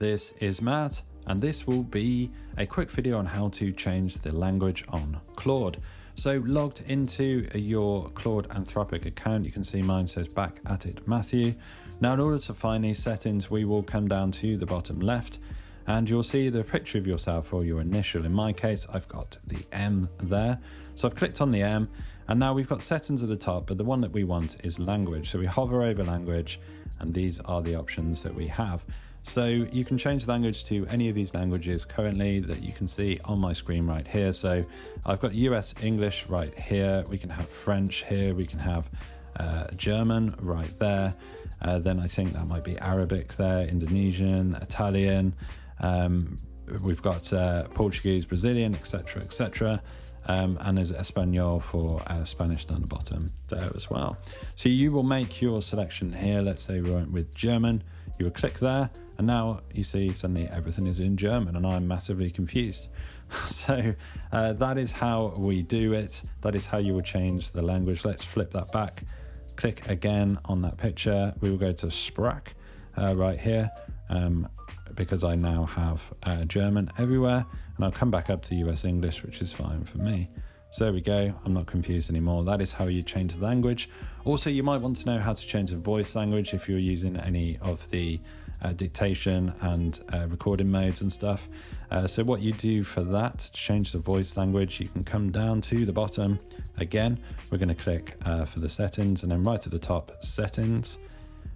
This is Matt, and this will be a quick video on how to change the language on Claude. So logged into your Claude Anthropic account, you can see mine says back at it Matthew. Now in order to find these settings, we will come down to the bottom left and you'll see the picture of yourself or your initial. In my case, I've got the M there. So I've clicked on the M and now we've got settings at the top, but the one that we want is language. So we hover over language and these are the options that we have. So you can change language to any of these languages currently that you can see on my screen right here. So I've got US English right here. We can have French here. We can have German right there. Then I think that might be Arabic there, Indonesian, Italian. We've got Portuguese, Brazilian, etc., etc. And there's Espanol for Spanish down the bottom there as well. So you will make your selection here. Let's say we went with German. You would click there, and now you see suddenly everything is in German, and I'm massively confused. So that is how we do it. That is how you would change the language. Let's flip that back. Click again on that picture. We will go to Sprach right here. Because I now have German everywhere, and I'll come back up to US English, which is fine for me. So there we go, I'm not confused anymore. That is how you change the language. Also, you might want to know how to change the voice language if you're using any of the dictation and recording modes and stuff. So what you do for that, to change the voice language, you can come down to the bottom. Again, we're going to click for the settings, and then right at the top, settings.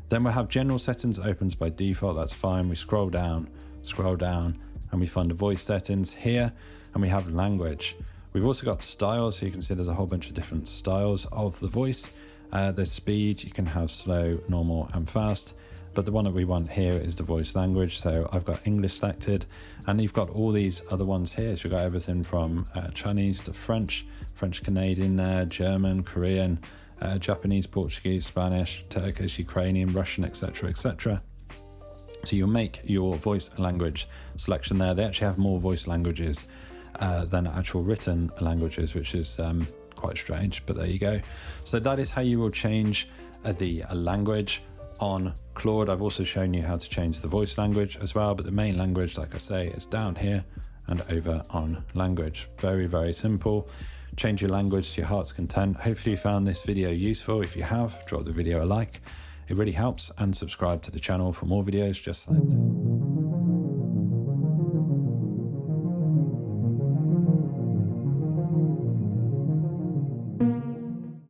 Then we'll have general settings opens by default. That's fine. We scroll down, and we find the voice settings here, and we have language. We've also got styles, so you can see there's a whole bunch of different styles of the voice. There's speed, you can have slow, normal, and fast. But the one that we want here is the voice language. So I've got English selected, and you've got all these other ones here. So we've got everything from Chinese to French, French-Canadian there, German, Korean, Japanese, Portuguese, Spanish, Turkish, Ukrainian, Russian, etc., etc. So you'll make your voice language selection there. They actually have more voice languages than actual written languages, which is quite strange, but there you go. So that is how you will change the language on Claude. I've also shown you how to change the voice language as well, but the main language, like I say, is down here and over on language. Very, very simple. Change your language to your heart's content. Hopefully you found this video useful. If you have, drop the video a like. It really helps, and subscribe to the channel for more videos just like this.